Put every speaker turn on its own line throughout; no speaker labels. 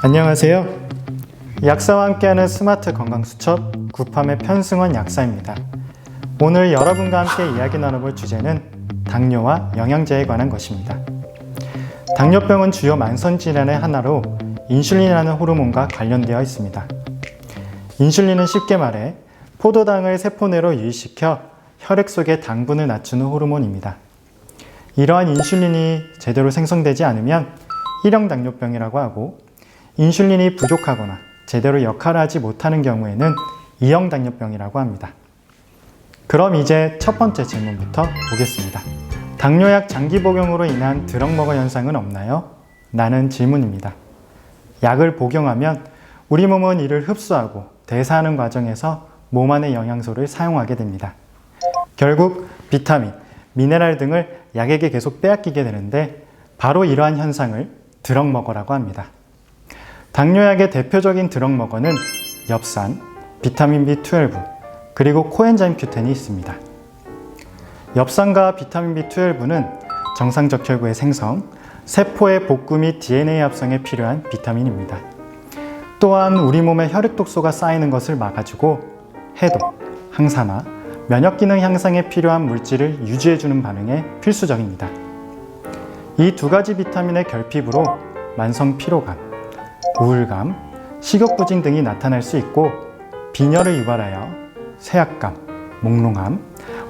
안녕하세요. 약사와 함께하는 스마트 건강수첩 구팜의 편승원 약사입니다. 오늘 여러분과 함께 이야기 나눠볼 주제는 당뇨와 영양제에 관한 것입니다. 당뇨병은 주요 만성질환의 하나로 인슐린이라는 호르몬과 관련되어 있습니다. 인슐린은 쉽게 말해 포도당을 세포내로 유입시켜 혈액 속의 당분을 낮추는 호르몬입니다. 이러한 인슐린이 제대로 생성되지 않으면 1형 당뇨병이라고 하고, 인슐린이 부족하거나 제대로 역할을 하지 못하는 경우에는 2형 당뇨병이라고 합니다. 그럼 이제 첫 번째 질문부터 보겠습니다. 당뇨약 장기 복용으로 인한 드럭머거 현상은 없나요? 라는 질문입니다. 약을 복용하면 우리 몸은 이를 흡수하고 대사하는 과정에서 몸 안의 영양소를 사용하게 됩니다. 결국 비타민, 미네랄 등을 약에게 계속 빼앗기게 되는데, 바로 이러한 현상을 드럭머거라고 합니다. 당뇨약의 대표적인 드럭머거는 엽산, 비타민 B12, 그리고 코엔자임 Q10이 있습니다. 엽산과 비타민 B12는 정상적 혈구의 생성, 세포의 복구 및 DNA 합성에 필요한 비타민입니다. 또한 우리 몸에 혈액 독소가 쌓이는 것을 막아주고 해독, 항산화, 면역기능 향상에 필요한 물질을 유지해주는 반응에 필수적입니다. 이 두 가지 비타민의 결핍으로 만성 피로감, 우울감, 식욕부진 등이 나타날 수 있고, 빈혈을 유발하여 쇠약감, 몽롱함,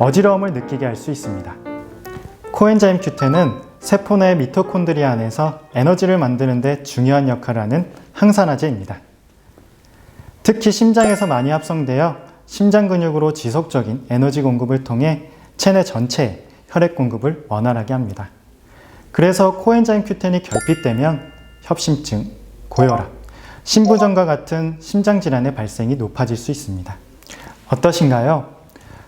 어지러움을 느끼게 할 수 있습니다. 코엔자임 Q10은 세포 내 미토콘드리아 안에서 에너지를 만드는 데 중요한 역할을 하는 항산화제입니다. 특히 심장에서 많이 합성되어 심장 근육으로 지속적인 에너지 공급을 통해 체내 전체에 혈액 공급을 원활하게 합니다. 그래서 코엔자임 Q10이 결핍되면 협심증, 고혈압, 심부전과 같은 심장질환의 발생이 높아질 수 있습니다. 어떠신가요?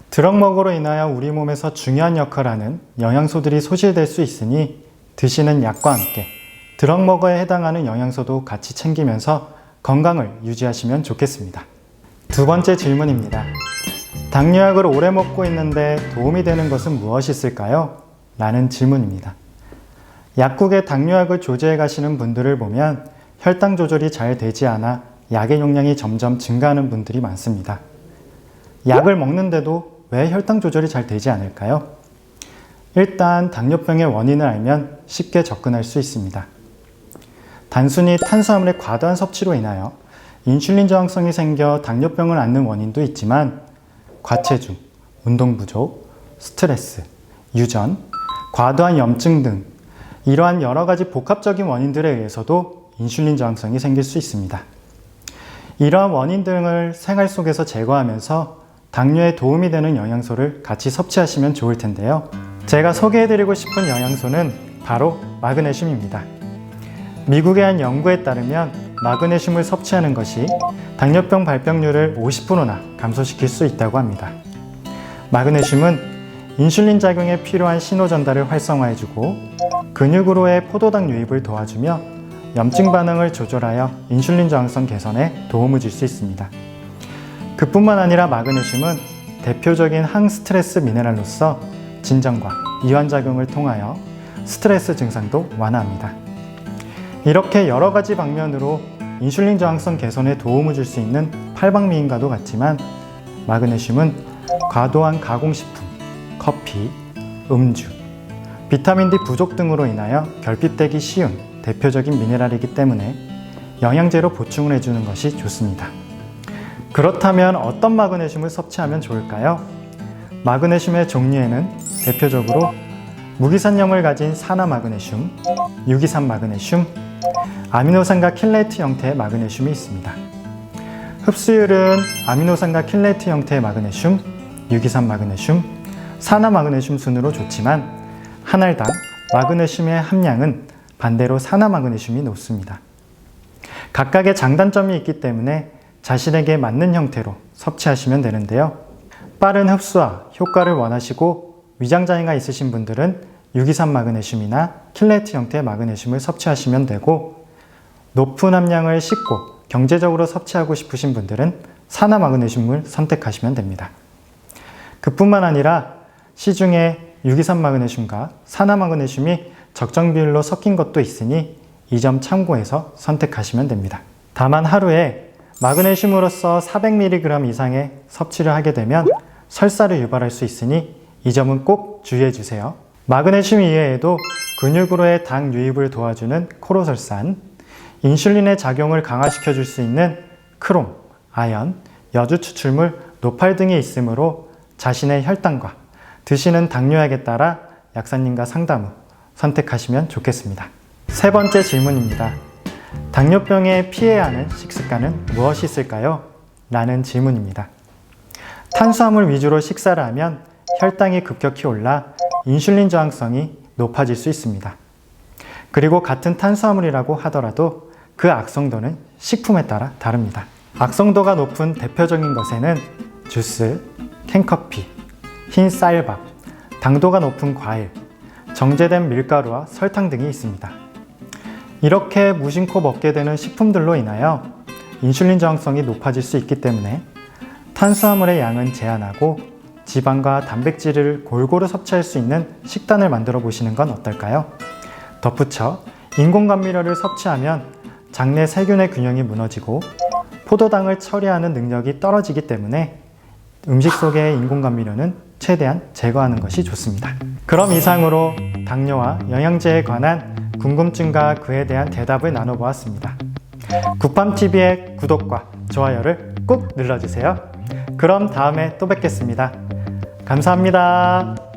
드럭머거로 인하여 우리 몸에서 중요한 역할을 하는 영양소들이 소실될 수 있으니 드시는 약과 함께 드럭머거에 해당하는 영양소도 같이 챙기면서 건강을 유지하시면 좋겠습니다. 두 번째 질문입니다. 당뇨약을 오래 먹고 있는데 도움이 되는 것은 무엇이 있을까요? 라는 질문입니다. 약국에 당뇨약을 조제해 가시는 분들을 보면 혈당 조절이 잘 되지 않아 약의 용량이 점점 증가하는 분들이 많습니다. 약을 먹는데도 왜 혈당 조절이 잘 되지 않을까요? 일단 당뇨병의 원인을 알면 쉽게 접근할 수 있습니다. 단순히 탄수화물의 과도한 섭취로 인하여 인슐린 저항성이 생겨 당뇨병을 앓는 원인도 있지만, 과체중, 운동 부족, 스트레스, 유전, 과도한 염증 등 이러한 여러 가지 복합적인 원인들에 의해서도 인슐린 저항성이 생길 수 있습니다. 이러한 원인 등을 생활 속에서 제거하면서 당뇨에 도움이 되는 영양소를 같이 섭취하시면 좋을 텐데요. 제가 소개해드리고 싶은 영양소는 바로 마그네슘입니다. 미국의 한 연구에 따르면 마그네슘을 섭취하는 것이 당뇨병 발병률을 50%나 감소시킬 수 있다고 합니다. 마그네슘은 인슐린 작용에 필요한 신호 전달을 활성화해주고 근육으로의 포도당 유입을 도와주며 염증 반응을 조절하여 인슐린 저항성 개선에 도움을 줄 수 있습니다. 그뿐만 아니라 마그네슘은 대표적인 항스트레스 미네랄로서 진정과 이완작용을 통하여 스트레스 증상도 완화합니다. 이렇게 여러 가지 방면으로 인슐린 저항성 개선에 도움을 줄 수 있는 팔방미인과도 같지만, 마그네슘은 과도한 가공식품, 커피, 음주, 비타민 D 부족 등으로 인하여 결핍되기 쉬운 대표적인 미네랄이기 때문에 영양제로 보충을 해주는 것이 좋습니다. 그렇다면 어떤 마그네슘을 섭취하면 좋을까요? 마그네슘의 종류에는 대표적으로 무기산염을 가진 산화마그네슘, 유기산 마그네슘, 아미노산과 킬레이트 형태의 마그네슘이 있습니다. 흡수율은 아미노산과 킬레이트 형태의 마그네슘, 유기산 마그네슘, 산화마그네슘 순으로 좋지만, 한 알당 마그네슘의 함량은 반대로 산화마그네슘이 높습니다. 각각의 장단점이 있기 때문에 자신에게 맞는 형태로 섭취하시면 되는데요. 빠른 흡수와 효과를 원하시고 위장장애가 있으신 분들은 유기산 마그네슘이나 킬레이트 형태의 마그네슘을 섭취하시면 되고, 높은 함량을 쉽고 경제적으로 섭취하고 싶으신 분들은 산화 마그네슘을 선택하시면 됩니다. 그뿐만 아니라 시중에 유기산 마그네슘과 산화 마그네슘이 적정 비율로 섞인 것도 있으니 이 점 참고해서 선택하시면 됩니다. 다만 하루에 마그네슘으로서 400mg 이상의 섭취를 하게 되면 설사를 유발할 수 있으니 이 점은 꼭 주의해 주세요. 마그네슘 이외에도 근육으로의 당 유입을 도와주는 코로설산, 인슐린의 작용을 강화시켜 줄 수 있는 크롬, 아연, 여주 추출물, 노팔 등이 있으므로 자신의 혈당과 드시는 당뇨약에 따라 약사님과 상담 후 선택하시면 좋겠습니다. 세 번째 질문입니다. 당뇨병에 피해야 하는 식습관은 무엇이 있을까요? 라는 질문입니다. 탄수화물 위주로 식사를 하면 혈당이 급격히 올라 인슐린 저항성이 높아질 수 있습니다. 그리고 같은 탄수화물이라고 하더라도 그 악성도는 식품에 따라 다릅니다. 악성도가 높은 대표적인 것에는 주스, 캔커피, 흰 쌀밥, 당도가 높은 과일, 정제된 밀가루와 설탕 등이 있습니다. 이렇게 무심코 먹게 되는 식품들로 인하여 인슐린 저항성이 높아질 수 있기 때문에 탄수화물의 양은 제한하고 지방과 단백질을 골고루 섭취할 수 있는 식단을 만들어 보시는 건 어떨까요? 덧붙여 인공감미료를 섭취하면 장내 세균의 균형이 무너지고 포도당을 처리하는 능력이 떨어지기 때문에 음식 속의 인공감미료는 최대한 제거하는 것이 좋습니다. 그럼 이상으로 당뇨와 영양제에 관한 궁금증과 그에 대한 대답을 나눠보았습니다. 국밤TV의 구독과 좋아요를 꼭 눌러주세요. 그럼 다음에 또 뵙겠습니다. 감사합니다.